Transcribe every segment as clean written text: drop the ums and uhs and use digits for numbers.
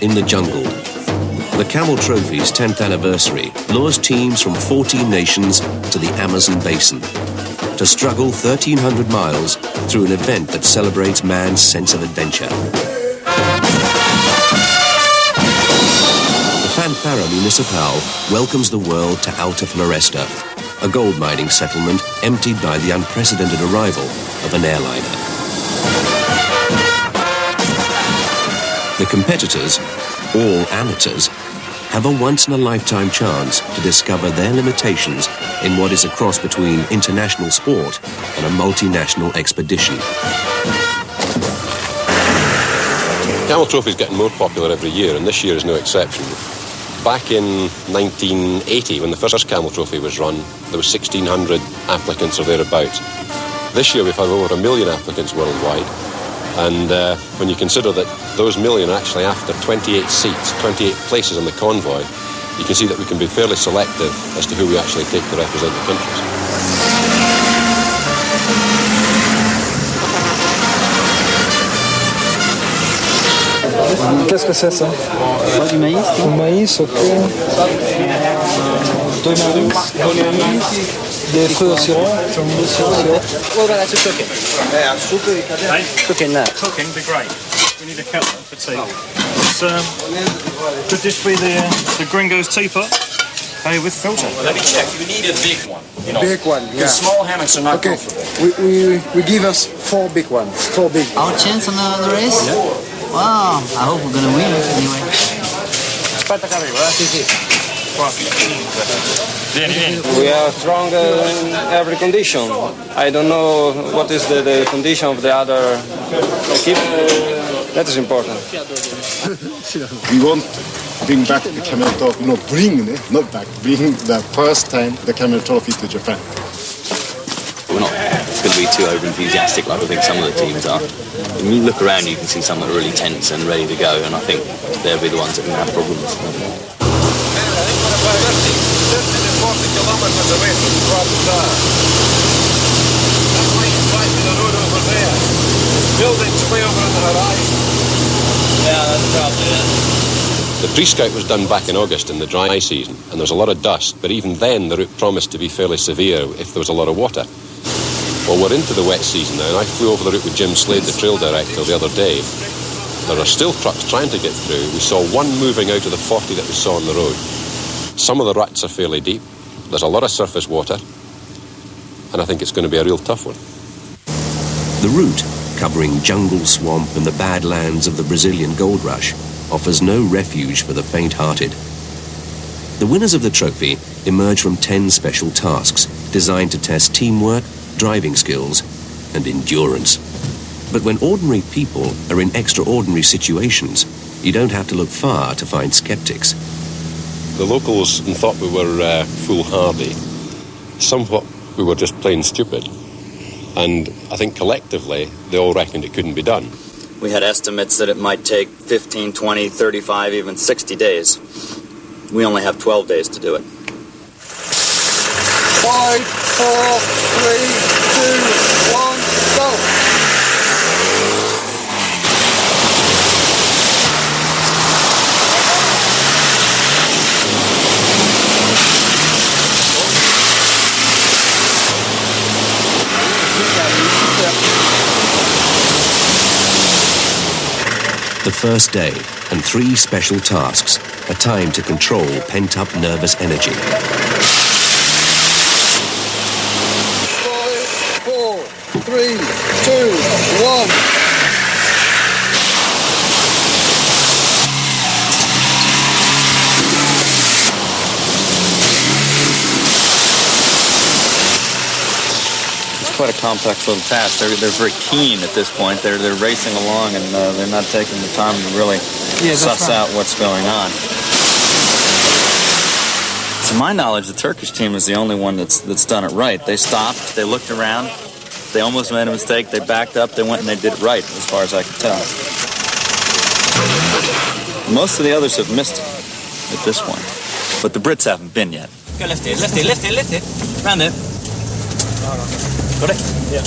in the jungle. The Camel Trophy's 10th anniversary lures teams from 14 nations to the Amazon basin to struggle 1,300 miles through an event that celebrates man's sense of adventure. The Fanfara Municipal welcomes the world to Alta Floresta, a gold mining settlement emptied by the unprecedented arrival of an airliner. The competitors, all amateurs, have a once-in-a-lifetime chance to discover their limitations in what is a cross between international sport and a multinational expedition. Camel Trophy is getting more popular every year, and this year is no exception. Back in 1980, when the first Camel Trophy was run, there were 1,600 applicants or thereabouts. This year we've had over 1 million applicants worldwide, and when you consider that those million are actually after 28 seats, 28 places on the convoy, you can see that we can be fairly selective as to who we actually take to represent the countries. Qu'est-ce que c'est ça? Du maïs. Du maïs, ok. Deux maïs. Des fruits au sirop. What about that to cooking? Cooking that. Cooking would be great. We need a kettle for tea. Could this be the Gringo's teapot? Hey, with filter. Let me check. You need a big one. You know, big one, yeah. Small hammocks are not good for it. We give us 4 big ones. 4 big. Our chance on the race? Yeah. Wow, I hope we're gonna win anyway. Aspetta che arrivo, Sì, sì. Qua. Vieni. We are strong in every condition. I don't know what is the condition of the other equipment. That is important. We want to bring back the Camel Trophy, bring the first time the Camel Trophy to Japan. We're not going to be too over-enthusiastic like I think some of the teams are. When you look around, you can see some that are really tense and ready to go, and I think they'll be the ones that can have problems. 30 to 40 kilometers away from the Cross. That's why you fight to the road over there. Buildings way over on the horizon. Yeah, that's probably it. The pre-scout was done back in August in the dry season, and there was a lot of dust, but even then the route promised to be fairly severe if there was a lot of water. Well, we're into the wet season now, and I flew over the route with Jim Slade, the trail director, the other day. There are still trucks trying to get through. We saw one moving out of the 40 that we saw on the road. Some of the ruts are fairly deep. There's a lot of surface water, and I think it's going to be a real tough one. The route, covering jungle, swamp and the badlands of the Brazilian gold rush, offers no refuge for the faint-hearted. The winners of the trophy emerge from 10 special tasks designed to test teamwork, driving skills and endurance. But when ordinary people are in extraordinary situations, you don't have to look far to find skeptics. The locals thought we were foolhardy. Somewhat we were just plain stupid. And I think collectively they all reckoned it couldn't be done. We had estimates that it might take 15, 20, 35, even 60 days. We only have 12 days to do it. 5, 4, 3, 2, 1, go! The first day and 3 special tasks, a time to control pent-up nervous energy. 5, 4, 3, 2, 1. Quite a complex little task. They're very keen at this point. They're racing along, and they're not taking the time to really suss out what's going on. To my knowledge, the Turkish team is the only one that's done it right. They stopped, they looked around, they almost made a mistake, they backed up, they went and they did it right, as far as I can tell. Most of the others have missed it at this point, but the Brits haven't been yet. Go lift it. Round it. Got it? Yeah.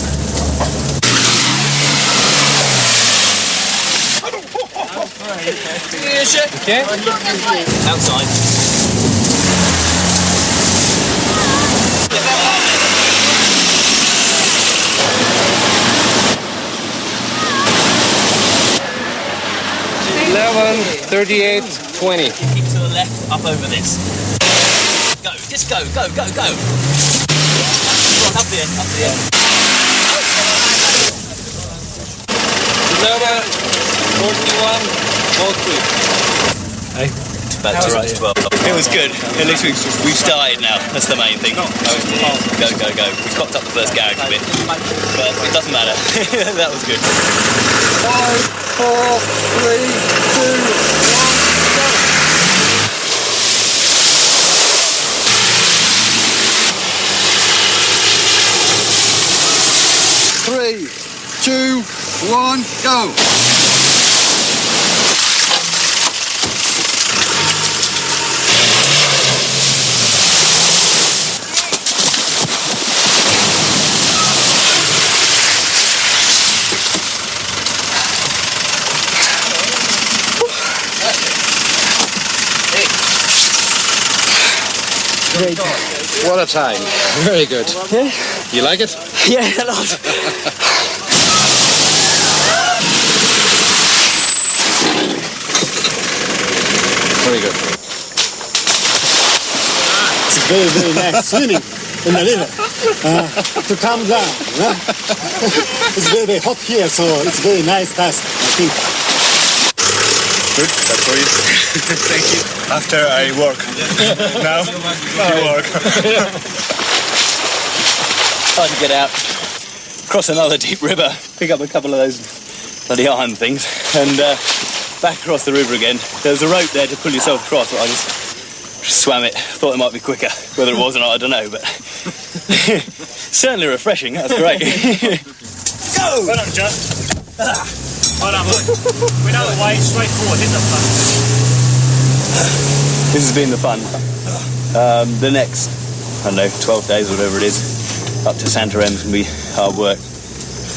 Okay. Outside. $11, $38, $20. Keep to the left, up over this. Go, just go. Up the end. 11, 41, all three. Back to 12. It was good. At least we've started now. That's the main thing. Go. We cocked up the first garage a bit, but it doesn't matter. That was good. 5, 4, 3, 2, 1, go! 3, 2, 1, go! Great. What a time. Very good. Yeah? You like it? Yeah, a lot. Very good. It's very, very nice swimming in the river to calm down. It's very, very hot here, so it's very nice task, I think. Good, that's for you. Thank you. After I work. Now, you work. Tried to get out, cross another deep river, pick up a couple of those bloody iron things, and back across the river again. There's a rope there to pull yourself across, but I just swam it. Thought it might be quicker. Whether it was or not, I don't know, but certainly refreshing. That's great. Go! Well done, John. Well done, boy. We know the way, straight forward, hit the front. This has been the fun. The next, I don't know, 12 days, whatever it is, up to Santarem's can be hard work.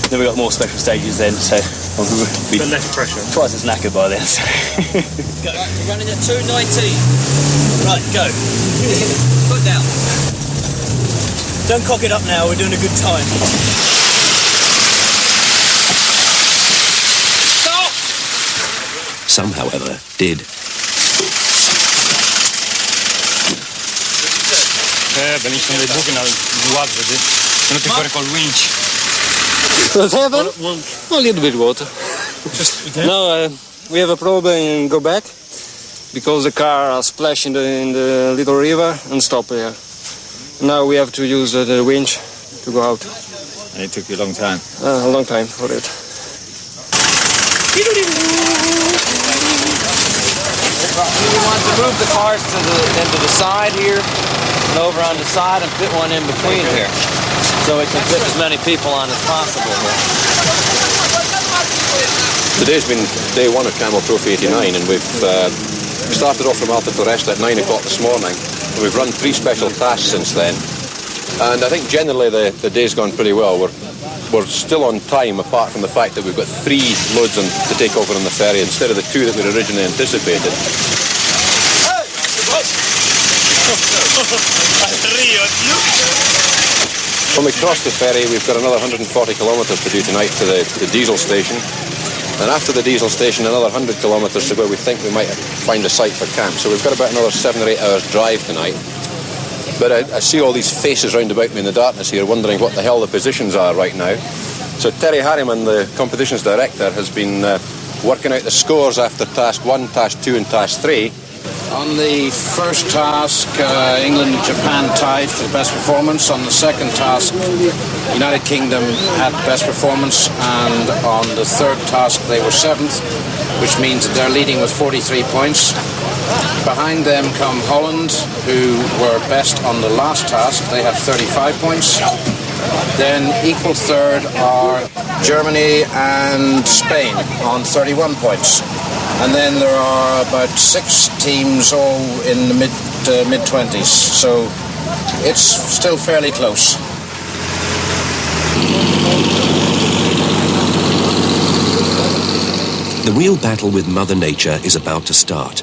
Then we've got more special stages then, so I'll be But less pressure. twice as knackered by then. So. Go. You're running at 2:19. Right, go. Foot down. Don't cock it up now, we're doing a good time. Stop! Some, however, did. Benissimo dei buchi nel water, venuti fuori col winch. What happened? A little bit water. No, we have a problem and go back because the car splashed in the little river and stop here. Now we have to use the winch to go out. And it took you a long time. A long time for it. We want to move the cars into the side here and over on the side and fit one in between here so we can fit as many people on as possible here. Today's been day one of Camel Trophy 89, and we've started off from Alta Floresta at 9 o'clock this morning. And we've run 3 special tasks since then, and I think generally the day's gone pretty well. We're still on time, apart from the fact that we've got 3 loads to take over on the ferry instead of the 2 that we'd originally anticipated. When we cross the ferry, we've got another 140 kilometres to do tonight to the diesel station. And after the diesel station, another 100 kilometres to where we think we might find a site for camp. So we've got about another 7 or 8 hours drive tonight. But I see all these faces round about me in the darkness here, wondering what the hell the positions are right now. So Terry Harriman, the competitions director, has been working out the scores after task 1, task 2 and task 3. On the first task, England and Japan tied for the best performance. On the second task, United Kingdom had the best performance, and on the third task they were 7th, which means that they're leading with 43 points. Behind them come Holland, who were best on the last task. They have 35 points. Then equal third are Germany and Spain on 31 points. And then there are about 6 teams all in the mid-20s, so it's still fairly close. The real battle with Mother Nature is about to start.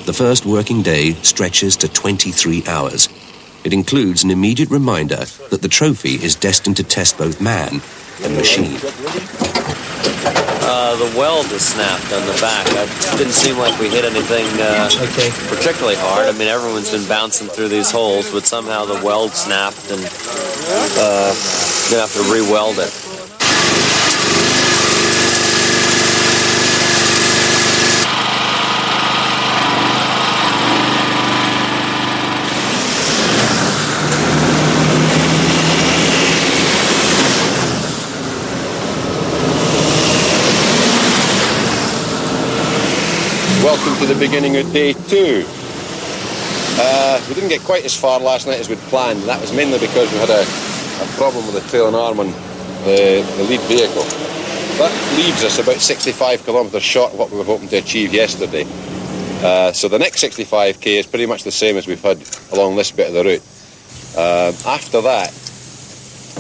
The first working day stretches to 23 hours. It includes an immediate reminder that the trophy is destined to test both man and machine. The weld is snapped on the back. It didn't seem like we hit anything particularly hard. I mean, everyone's been bouncing through these holes, but somehow the weld snapped, and gonna have to re-weld it. Welcome to the beginning of day 2. We didn't get quite as far last night as we'd planned, and that was mainly because we had a problem with the trailing arm on the lead vehicle. That leaves us about 65 kilometres short of what we were hoping to achieve yesterday. So the next 65k is pretty much the same as we've had along this bit of the route. After that,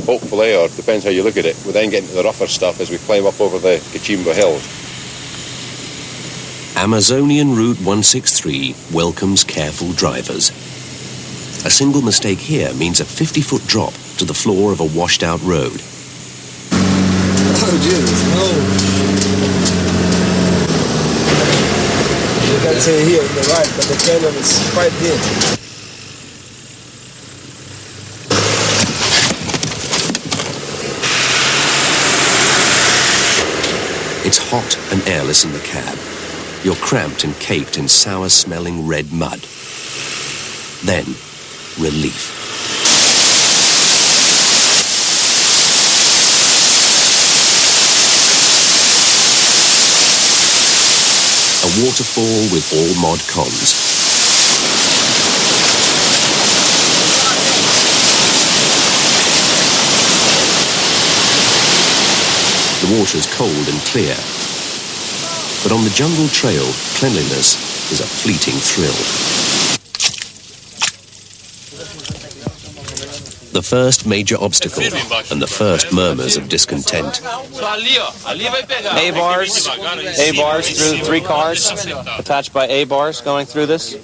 hopefully, or depends how you look at it, we then get into the rougher stuff as we climb up over the Cachimbo Hills. Amazonian Route 163 welcomes careful drivers. A single mistake here means a 50-foot drop to the floor of a washed-out road. Oh, Jesus, no. You can say here on the right, but the canyon is quite deep. It's hot and airless in the cab. You're cramped and caked in sour-smelling red mud. Then, relief. A waterfall with all mod cons. The water's cold and clear. But on the jungle trail, cleanliness is a fleeting thrill. The first major obstacle and the first murmurs of discontent. A-bars through 3 cars, attached by A-bars going through this?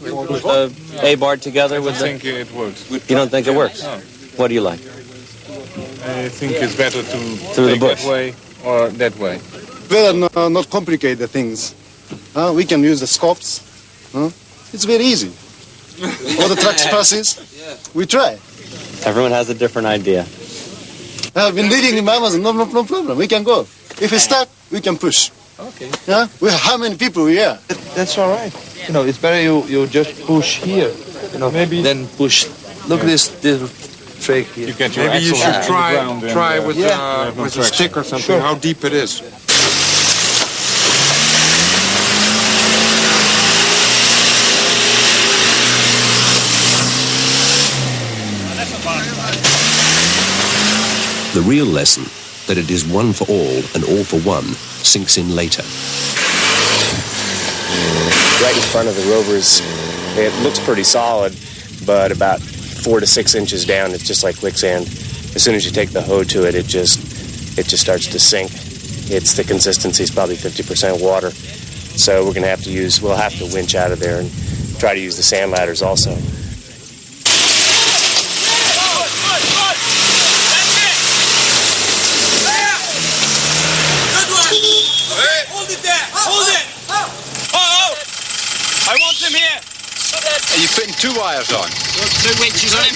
A-bar together with I think it works. You don't think it works? No. What do you like? I think it's better to Through the take bush. that way or that way. Better not complicate the things. We can use the scopes. It's very easy. All the trucks passes. We try. Everyone has a different idea. I've been leading in Amazon. No problem. We can go. If it's stuck, we can push. Okay. Yeah. How many people we are? That's all right. You know, it's better you just push here. You know, maybe then push. Look at this trake here. You get your Maybe you should try with a stick or something. Sure. How deep it is. The real lesson, that it is one for all and all for one, sinks in later. Right in front of the rovers, it looks pretty solid, but about 4 to 6 inches down, it's just like quicksand. As soon as you take the hoe to it, it just starts to sink. The consistency is probably 50% water. So we'll have to winch out of there and try to use the sand ladders also. I want them here. Are you putting 2 wires on? 2 winches on him.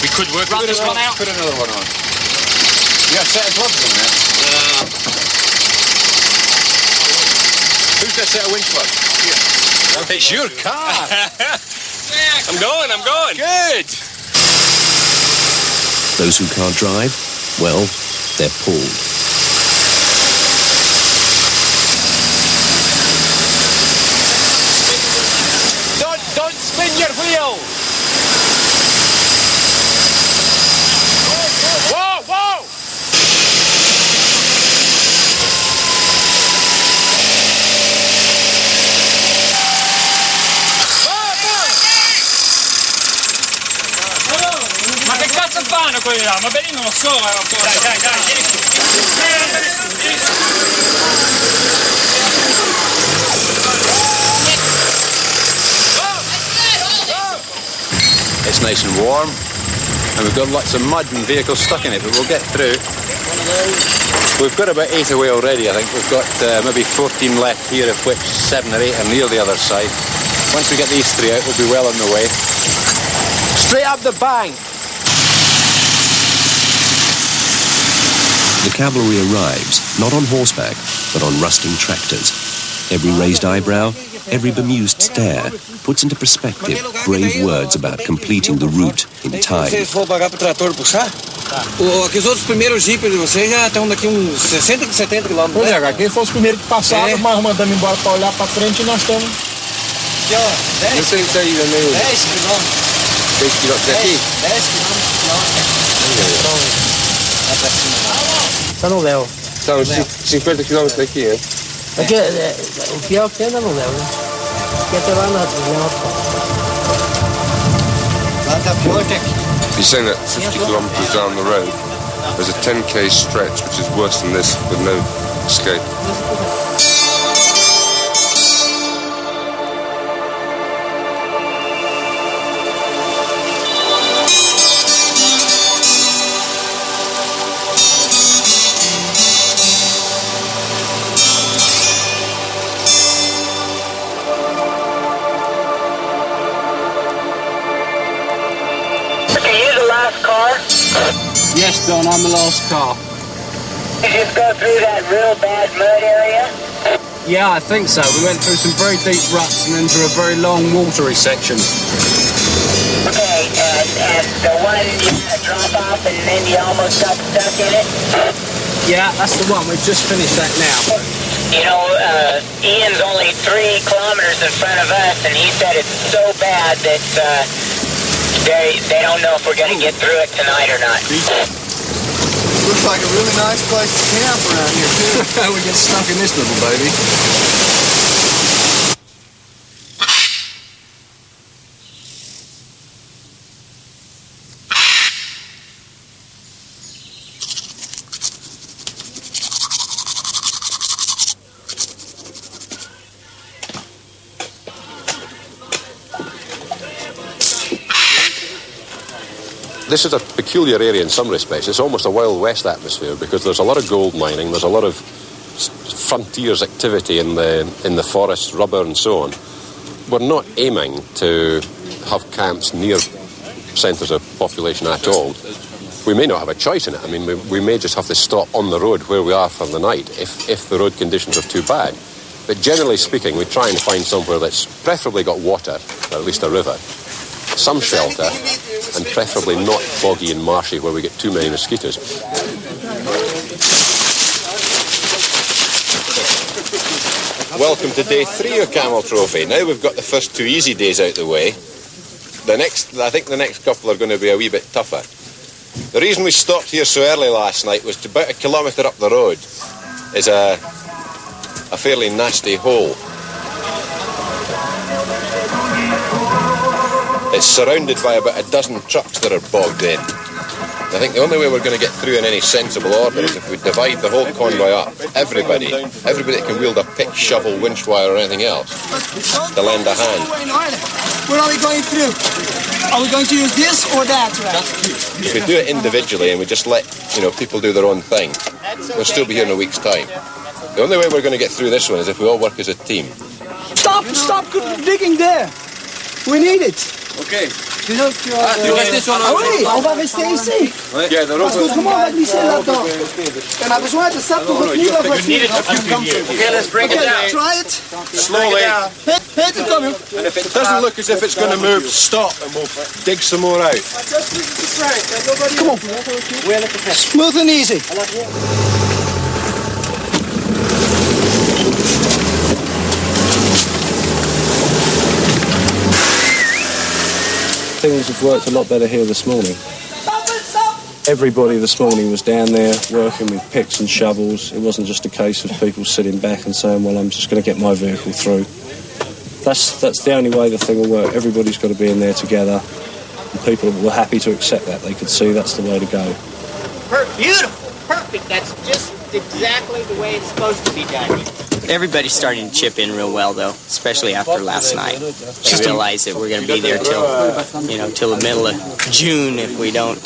We could work Run this one out. Put another one on. You got a set of gloves on there? Who's that set of winch gloves? Yeah. It's your car. I'm going. Good. Those who can't drive, well, they're pulled. Don't spin your wheel. Whoa! Ma che cazzo fanno quelli là? Ma Benino non lo so, Dai, vieni su. It's nice and warm, and we've got lots of mud and vehicles stuck in it, but we'll get through. We've got about 8 away already, I think. We've got maybe 14 left here, of which 7 or 8 are near the other side. Once we get these 3 out, we'll be well on the way. Straight up the bank! The cavalry arrives, not on horseback, but on rusting tractors. Every raised eyebrow, every bemused stare puts into perspective brave words about completing the route in time. Vocês vão pagar pro trator puxar? Aqueles outros primeiros jipes de vocês já estão daqui uns 60, 70 quilômetros. Pois é, quem foi os primeiros que passaram, mas mandamos embora para olhar para frente e nós estamos. Aqui, ó, 10. Eu sei isso aí, né? 10 quilômetros. 10 quilômetros daqui? 10 quilômetros. Vai pra cima. Só não leva. São 50 quilômetros daqui, é? Aqui, o pior que ainda não leva, né? Aqui até lá não leva. Lá tá pior que aqui. He's saying that 50 kilometres down the road, there's a 10k stretch which is worse than this with no escape. Yes, Don, I'm the last car. Did you just go through that real bad mud area? Yeah, I think so. We went through some very deep ruts and then through a very long watery section. Okay, and the one you drop off and then you almost got stuck in it? Yeah, that's the one. We've just finished that now. You know, Ian's only 3 kilometers in front of us, and he said it's so bad that they don't know if we're going to get through it tonight or not. Looks like a really nice place to camp around here, too. We get stuck in this little baby. This is a peculiar area in some respects. It's almost a Wild West atmosphere because there's a lot of gold mining, there's a lot of frontiers activity in the forests, rubber and so on. We're not aiming to have camps near centres of population at all. We may not have a choice in it. I mean, we may just have to stop on the road where we are for the night if the road conditions are too bad. But generally speaking, we try and find somewhere that's preferably got water, or at least a river, some shelter, and preferably not boggy and marshy where we get too many mosquitoes. Welcome to day 3 of Camel Trophy. Now we've got the first 2 easy days out the way. I think the next couple are going to be a wee bit tougher. The reason we stopped here so early last night was about 1 kilometre up the road is a fairly nasty hole. It's surrounded by about 12 trucks that are bogged in. I think the only way we're going to get through in any sensible order is if we divide the whole convoy up. Everybody that can wield a pick, shovel, winch wire or anything else, to lend a hand. Where are we going through? Are we going to use this or that? If we do it individually and we just let people do their own thing, we'll still be here in a week's time. The only way we're going to get through this one is if we all work as a team. Stop digging there. We need it. Okay. Tu restes sur le... Ah oui, on va rester ici. Yeah, parce que comment on va glisser là-dedans? On a besoin de ça pour retenir la voiture. Okay, let's bring it down. Try it. Slowly. Hit it coming. And if it doesn't look as if it's going to move, stop and we'll dig some more out. Come on. Smooth and easy. Things have worked a lot better here this morning. Everybody this morning was down there working with picks and shovels. It wasn't just a case of people sitting back and saying, well, I'm just going to get my vehicle through. That's the only way the thing will work. Everybody's got to be in there together. And people were happy to accept that. They could see that's the way to go. Beautiful. Perfect. That's just exactly the way it's supposed to be done. Everybody's starting to chip in real well, though, especially after last night. They realize that we're going to be there till the middle of June if we don't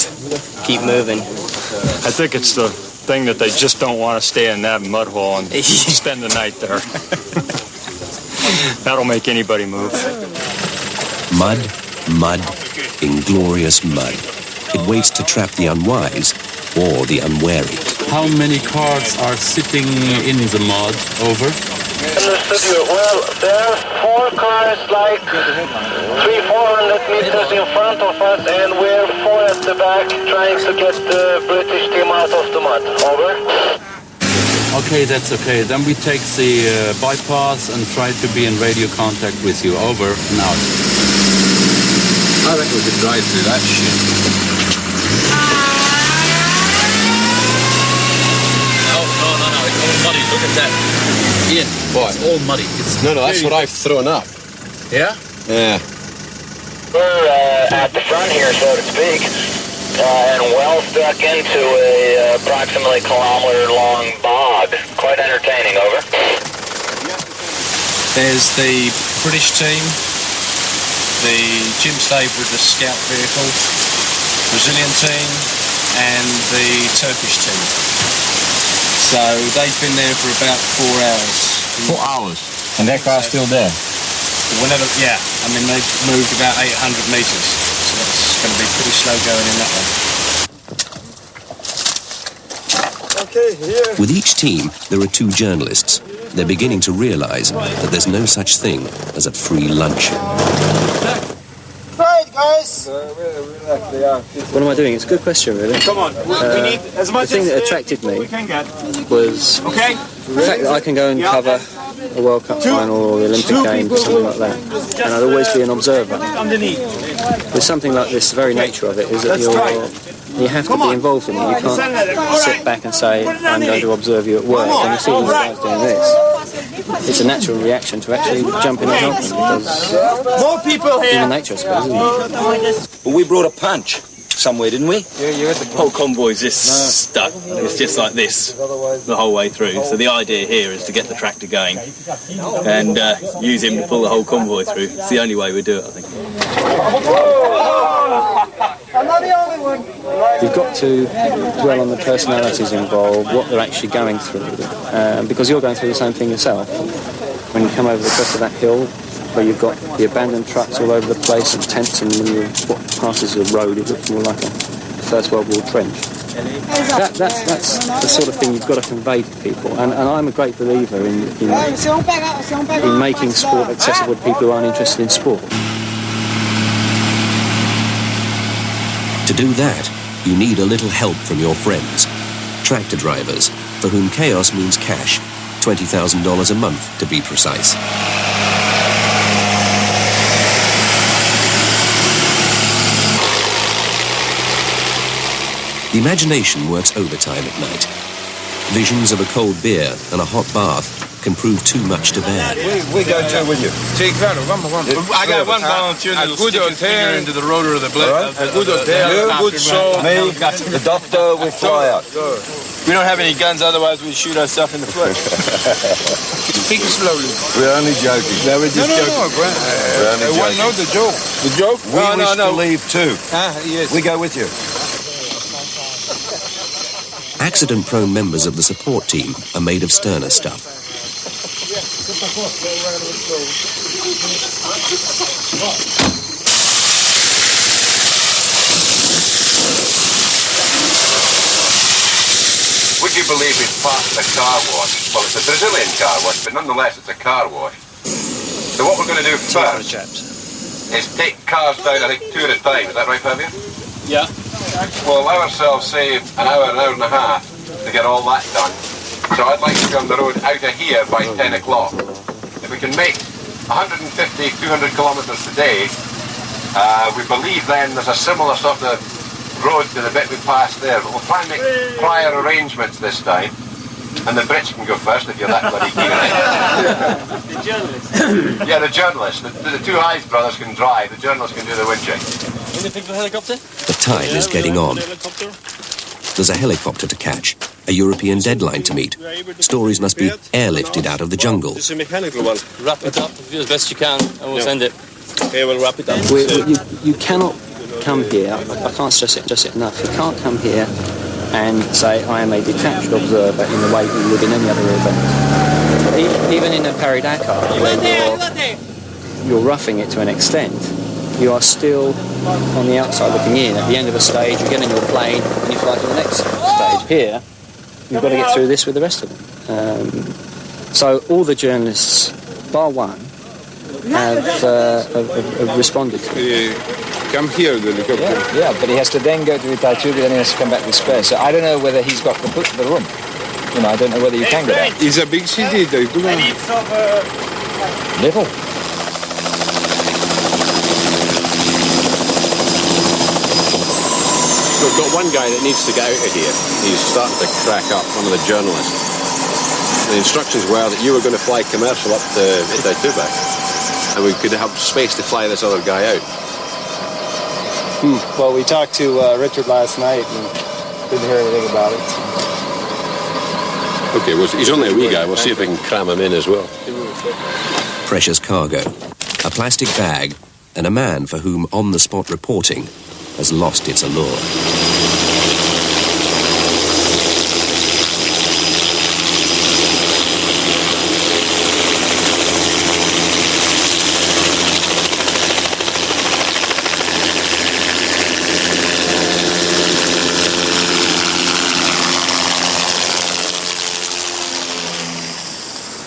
keep moving. I think it's the thing that they just don't want to stay in that mud hole and spend the night there. That'll make anybody move. Mud, mud, inglorious mud. It waits to trap the unwise or the unwary. How many cars are sitting in the mud? Over? Well, there are 4 cars like 300-400 meters in front of us, and we're 4 at the back trying to get the British team out of the mud. Over. Okay, that's okay. Then we take the bypass and try to be in radio contact with you. Over and out. I reckon we could drive through that shit. No, it's all muddy. Look at that. Ian, what? It's all muddy. No, that's what I've thrown up. Yeah? Yeah. We're at the front here, so to speak, and well stuck into a approximately kilometer-long bog. Quite entertaining, over. There's the British team, the Jim Stave with the scout vehicle, Brazilian team, and the Turkish team. So they've been there for about 4 hours. 4 hours? And their car's still there? Whenever, yeah. I mean, they've moved about 800 metres. So that's going to be pretty slow going in that one. Okay, here. With each team, there are 2 journalists. They're beginning to realise that there's no such thing as a free lunch. Right, guys. What am I doing? It's a good question, really. Come on. We need as much the thing as that attracted me we can get. was the fact that I can go and cover a World Cup final or the Olympic Games or something like that, and I'd always be an observer. With something like this, the very nature of it is that you have to be involved in it. You can't sit back and say, I'm going to observe you at work, and you see these guys doing this. It's a natural reaction to actually jump in and help them, because more people here. human nature, I suppose, isn't it? Well, we brought a punch somewhere, didn't we? Yeah, you had the whole convoy's just stuck. It's just like this the whole way through. So the idea here is to get the tractor going and use him to pull the whole convoy through. It's the only way we do it, I think. I'm not the only one. You've got to dwell on the personalities involved, what they're actually going through, because you're going through the same thing yourself. When you come over the crest of that hill, where you've got the abandoned trucks all over the place and tents, and when what passes a road, it looks more like a First World War trench. That's the sort of thing you've got to convey to people, and I'm a great believer in making sport accessible to people who aren't interested in sport. To do that, you need a little help from your friends, tractor drivers, for whom chaos means cash, $20,000 a month to be precise. The imagination works overtime at night. Visions of a cold beer and a hot bath can prove too much to bear. We go too with you. Sí, claro, vamos. I got one volunteer that'll stick his finger into the rotor of the blade. Right. A good hotel, You, good soul, me, the doctor, we fly out. We don't have any guns, otherwise we'd shoot ourselves in the foot. Speak slowly. We're only joking. No, we're just joking. We're only joking. Know the joke. The joke? We wish to leave too. Yes. We go with you. Accident-prone members of the support team are made of sterner stuff. Would you believe we've passed a car wash? Well, it's a Brazilian car wash, but nonetheless it's a car wash. So what we're going to do first is take cars down, I think, 2 at a time. Is that right, Fabio? Yeah. We'll allow ourselves, say, an hour and a half to get all that done. So I'd like to be on the road out of here by 10 o'clock. If we can make 150, 200 kilometres a day, we believe then there's a similar sort of road to the bit we passed there. But we'll try and make prior arrangements this time. And the Brits can go first if you're that bloody keen on it. The journalist. Yeah, the journalist. The 2 Hayes brothers can drive. The journalist can do the wind check. The tide is getting on. There's a helicopter to catch, a a European deadline to meet. Stories must be airlifted out of the jungle. It's a mechanical one. Wrap it up as best you can and we'll send it. Okay, we'll wrap it up. You cannot come here, I can't stress it enough, you can't come here and say I am a detached observer in the way you would in any other event. Even in a Paris-Dakar, where you're roughing it to an extent, you are still on the outside looking in. At the end of a stage, you get in your plane and you fly to the next stage. Here, you've got to get through this with the rest of them. So all the journalists, bar one, have responded to it. Come here, the helicopter. Yeah, but he has to then go to Itachi, but then he has to come back with spare. So I don't know whether he's got the room. You know, I don't know whether you can get out. It's a big city, they do. Little. We've got one guy that needs to get out of here. He's starting to crack up, one of the journalists. The instructions were that you were going to fly commercial up to Itaituba, and we could have space to fly this other guy out. Well, we talked to Richard last night and didn't hear anything about it. Okay, well, he's only a wee guy. We'll see if we can cram him in as well. Precious cargo, a plastic bag, and a man for whom on-the-spot reporting has lost its allure.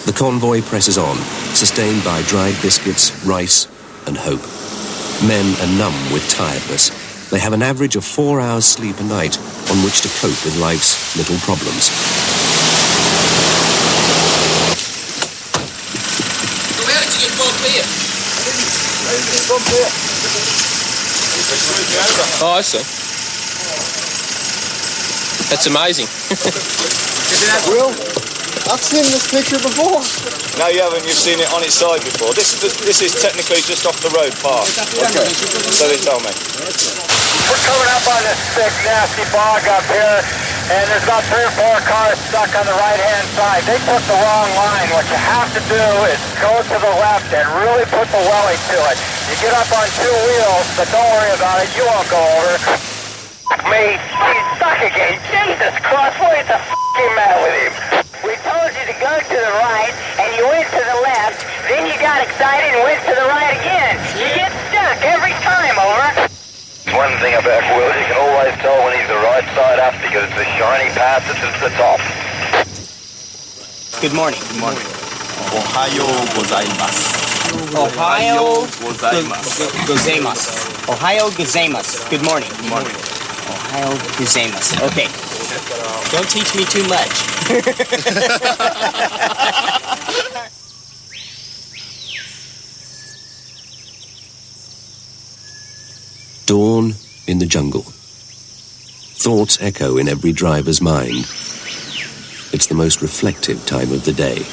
The convoy presses on, sustained by dried biscuits, rice, and hope. Men are numb with tiredness. They have an average of 4 hours sleep a night on which to cope with life's little problems. Where did you get both beer? Oh, I see. That's amazing. Will, I've seen this picture before. No, you haven't. You've seen it on its side before. This is technically just off the road path. Okay. So they told me. We're coming up on this thick, nasty bog up here, and there's about 3 or 4 cars stuck on the right-hand side. They took the wrong line. What you have to do is go to the left and really put the welly to it. You get up on 2 wheels, but don't worry about it. You won't go over. Me, he's stuck again. Jesus Christ, what is the f***ing matter with him? We told you to go to the right, and you went to the left. Then you got excited and went to the right again. You get stuck every time, over. One thing about Will, you can always tell when he's the right side up because it's a shiny path that's at the top. Good morning. Good morning. Ohayo gozaimasu. Ohio gozaimasu. gozaimasu. Ohio gozaimasu. Good morning. Good morning. Ohio gozaimasu. Okay. Don't teach me too much. Dawn in the jungle. Thoughts echo in every driver's mind. It's the most reflective time of the day.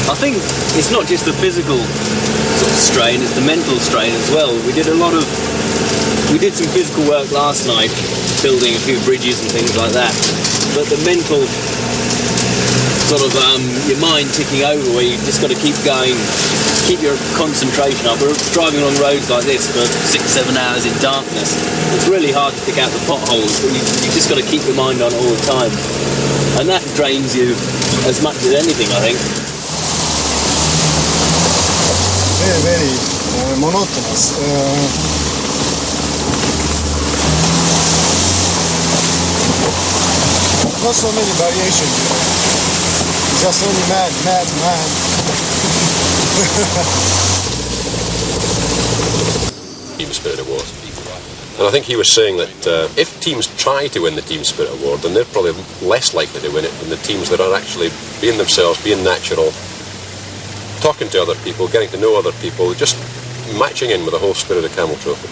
I think it's not just the physical sort of strain, it's the mental strain as well. We did some physical work last night, building a few bridges and things like that. But the mental sort of, your mind ticking over where you've just got to keep going, keep your concentration up. We're driving along roads like this for 6-7 hours in darkness. It's really hard to pick out the potholes, but you've just got to keep your mind on it all the time. And that drains you as much as anything, I think. Very, very monotonous. Not so many variations. Just only mad. Team Spirit Award. And I think he was saying that if teams try to win the Team Spirit Award, then they're probably less likely to win it than the teams that are actually being themselves, being natural, talking to other people, getting to know other people, just matching in with the whole spirit of Camel Trophy.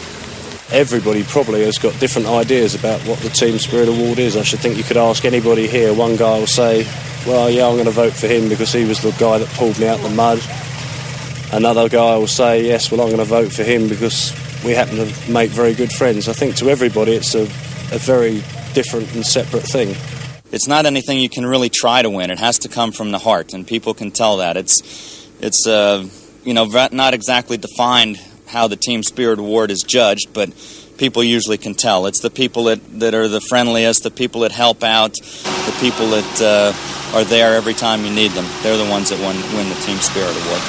Everybody probably has got different ideas about what the Team Spirit Award is. I should think you could ask anybody here. One guy will say, well, yeah, I'm going to vote for him because he was the guy that pulled me out the mud. Another guy will say, yes, well, I'm going to vote for him because we happen to make very good friends. I think to everybody it's a very different and separate thing. It's not anything you can really try to win. It has to come from the heart, and people can tell that. It's not exactly defined how the Team Spirit Award is judged, but people usually can tell. It's the people that are the friendliest, the people that help out, the people that are there every time you need them. They're the ones that win the Team Spirit Award.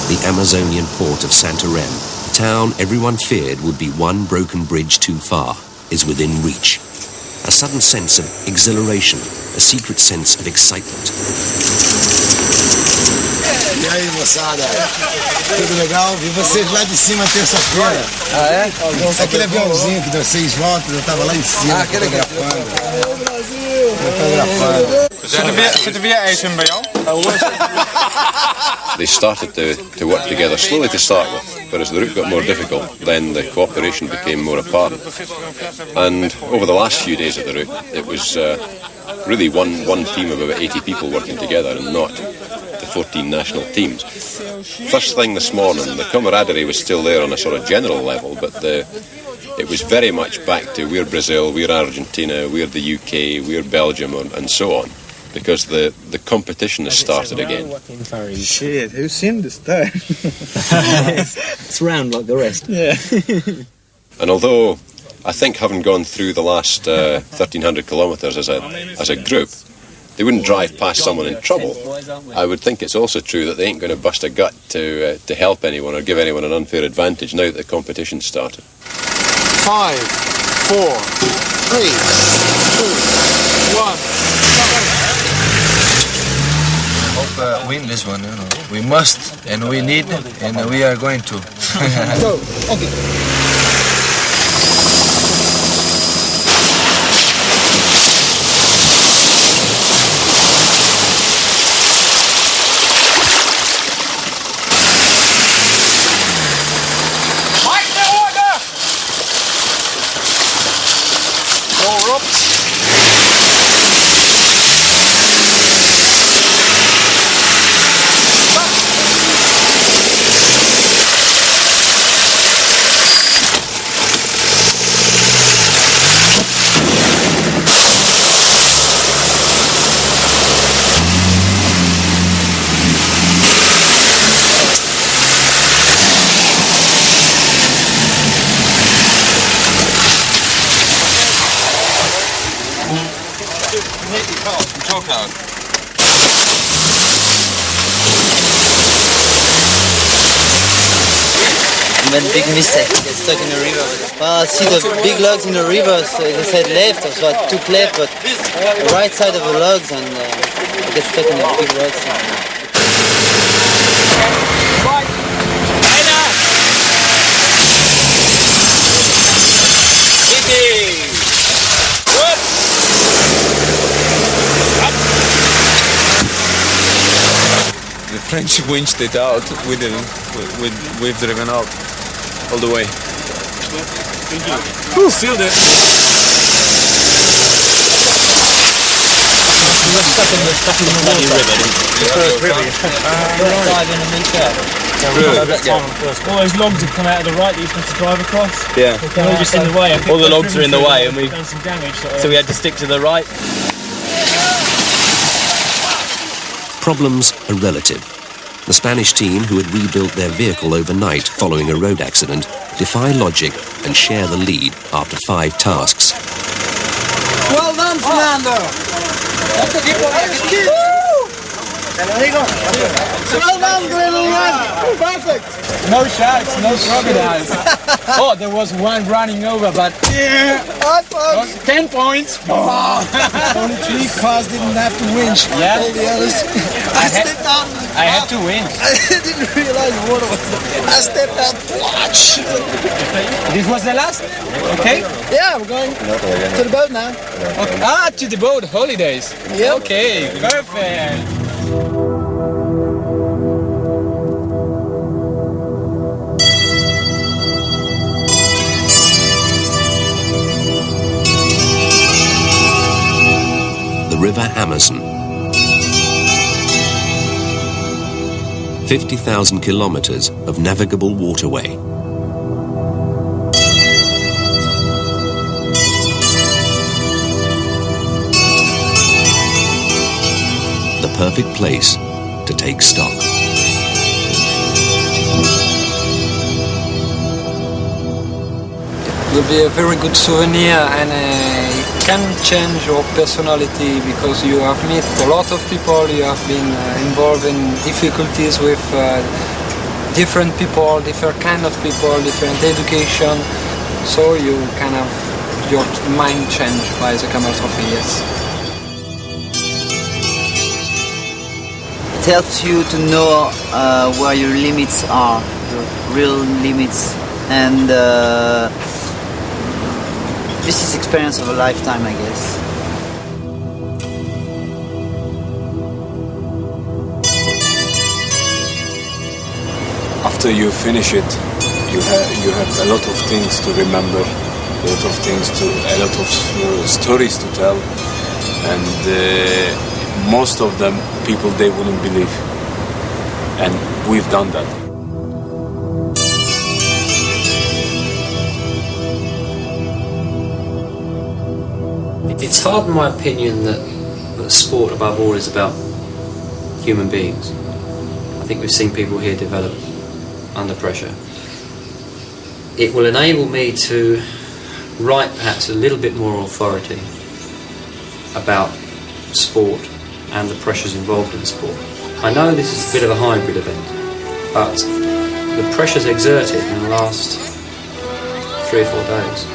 The Amazonian port of Santarém, a town everyone feared would be one broken bridge too far, is within reach. A sudden sense of exhilaration, a secret sense of excitement. E aí, moçada? Tudo legal? Vi vocês lá de cima terça-feira. Ah, é? Aquele aviãozinho que deu 6 voltas, eu tava lá em cima fotografando. Zitten we eten bij jou? They started to work together slowly to start with, but as the route got more difficult, then the cooperation became more apparent. And over the last few days of the route, it was really one team of about 80 people working together and not the 14 national teams. First thing this morning, the camaraderie was still there on a sort of general level, but it was very much back to we're Brazil, we're Argentina, we're the UK, we're Belgium, and so on. Because the competition has started again. Shit, who's seen this time? It's round like the rest. Yeah. And although I think having gone through the last 1,300 kilometres as a group, they wouldn't drive past someone in trouble, I would think it's also true that they ain't going to bust a gut to help anyone or give anyone an unfair advantage now that the competition's started. 5, 4, 3, 2, 1. Hope win this one, you know. We must, and we need, and we are going to. Go, okay. Made a big mistake. Get stuck in the river. Well, I see the big logs in the river, so they said left, so I took left, but the right side of the logs, and I get stuck in the big rocks. The French winched it out. We didn't. We've driven out all the way. Sealed it. We're stuck in the bloody river. All those logs have come out of the right that you have to drive across. Yeah. They're all just in the way. All the logs are in the way, and done some damage. so we had to stick to the right. Problems are relative. The Spanish team, who had rebuilt their vehicle overnight following a road accident, defy logic and share the lead after 5 tasks. Well done, Fernando! Well done, little one. Perfect. No sharks, no crocodiles. Oh, there was one running over, but yeah. 10 points. Only 3 cars didn't have to winch. Yeah. All the others. I stepped out. I had to win. I didn't realize the water was there. I stepped out. Watch. This was the last? Okay. Yeah, we're going to the boat now. Okay. Ah, to the boat, holidays. Yep. Okay, perfect. The River Amazon. 50,000 kilometers of navigable waterway. The perfect place to take stock. It will be a very good souvenir, and it can change your personality because you have met a lot of people, you have been involved in difficulties with different people, different kind of people, different education, so you can have your mind changed by the Camel Trophy, yes. It helps you to know where your limits are, your real limits, and this is experience of a lifetime, I guess. After you finish it, you have a lot of things to remember, a lot of stories to tell, and most of them people they wouldn't believe, and we've done that. It's hard, in my opinion, that sport above all is about human beings. I think we've seen people here develop under pressure. It will enable me to write perhaps a little bit more authority about sport and the pressures involved in sport. I know this is a bit of a hybrid event, but the pressures exerted in the last 3 or 4 days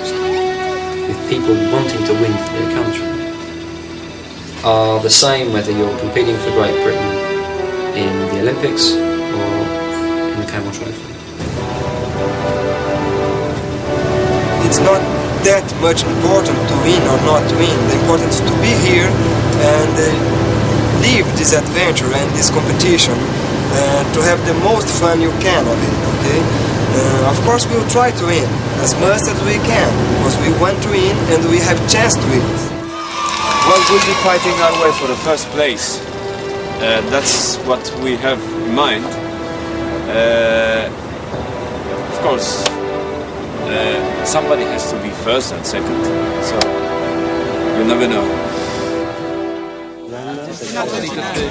with people wanting to win for their country are the same whether you're competing for Great Britain in the Olympics or in the Camel Trophy. It's not that much important to win or not win. The important is to be here and live this adventure and this competition, to have the most fun you can of it, okay? Of course we'll try to win as much as we can, because we want to win and we have chance to win. Well, we'll be fighting our way for the first place. That's what we have in mind. Of course, somebody has to be first and second, so you never know.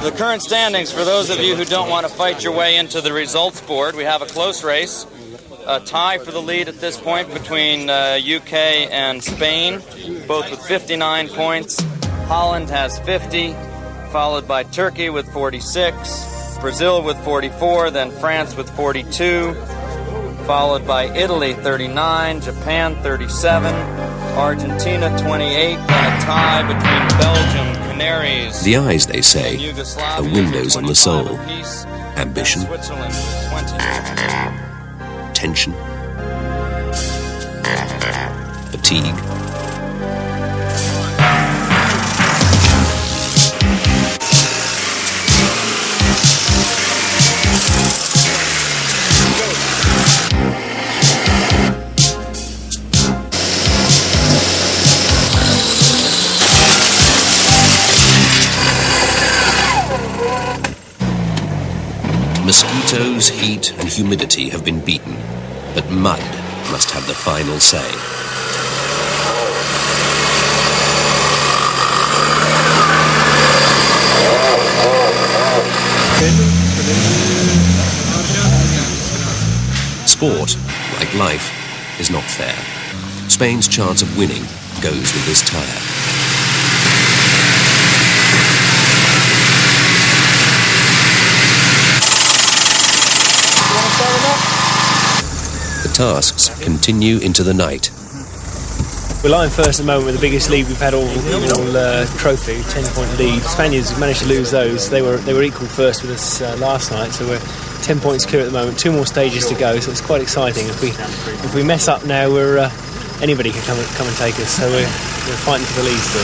The current standings, for those of you who don't want to fight your way into the results board, we have a close race. A tie for the lead at this point between UK and Spain, both with 59 points. Holland has 50, followed by Turkey with 46, Brazil with 44, then France with 42, followed by Italy 39, Japan 37, Argentina 28, and a tie between Belgium, Canaries. The eyes, they say, are windows on the soul. Ambition, tension, fatigue. Mosquitoes, heat and humidity have been beaten, but mud must have the final say. Sport, like life, is not fair. Spain's chance of winning goes with this tyre. tasks continue into the night. We're lying first at the moment with the biggest lead we've had all trophy, 10-point lead. Spaniards managed to lose those. They were equal first with us last night, so we're 10 points clear at the moment. 2 more stages to go, so it's quite exciting. If we mess up now, anybody can come and take us. So we're fighting for the lead still.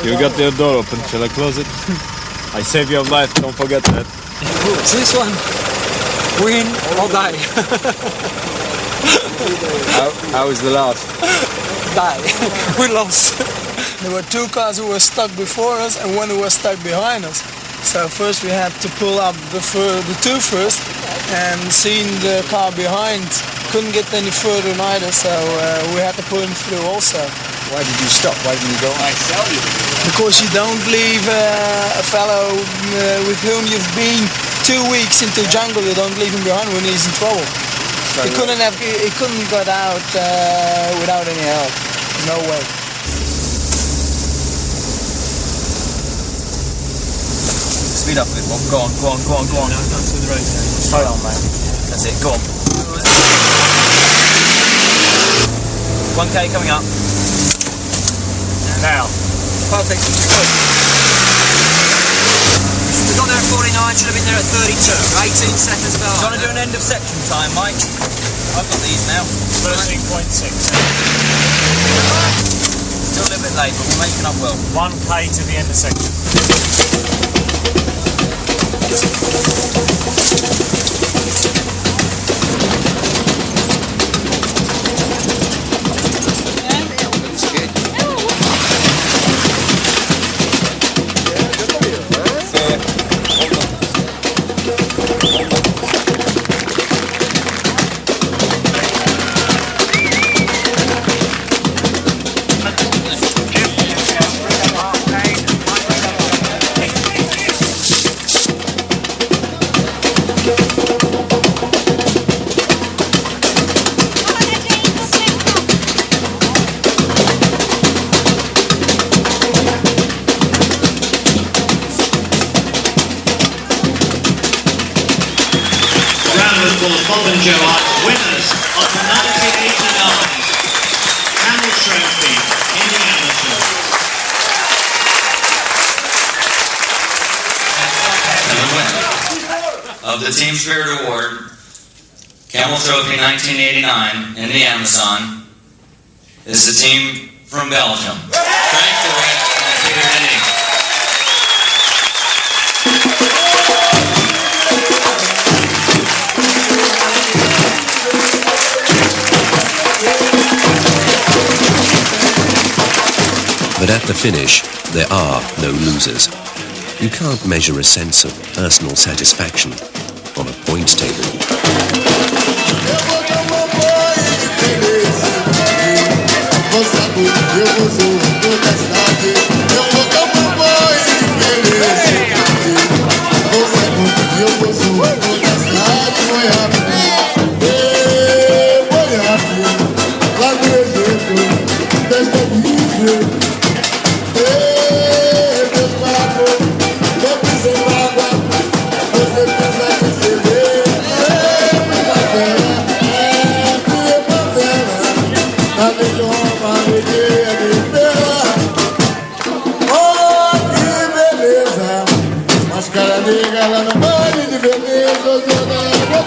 Yeah. You got your door open. Shall I close it? I saved your life. Don't forget that. This one, win or die. How was the last? Die. We lost. There were 2 cars who were stuck before us and one who was stuck behind us. So first we had to pull up the 2 first, and seeing the car behind couldn't get any further neither, so we had to pull him through also. Why did you stop? Why didn't you go? I tell you. Because you don't leave a fellow with whom you've been 2 weeks into jungle, you don't leave him behind when he's in trouble. So he couldn't got out without any help. No way. Speed up a bit, Bob. Go on. Down to the road. Hold on, man. That's it. Go on. 1K coming up. Now. Perfect. Good. We got there at 49, should have been there at 32. 18 seconds behind. Trying to do an end of section time, Mike. I've got these now. 13.6. Still a little bit late, but we're making up well. 1K to the end of section. Bob and Joe are winners of the 1989 Camel Trophy in the Amazon. And the winner of the Team Spirit Award, Camel Trophy 1989 in the Amazon, is the team from Belgium. Frank DeWitt and Peter Denning. But at the finish, there are no losers. You can't measure a sense of personal satisfaction on a points table. Ela não vai de beleza, eu não vou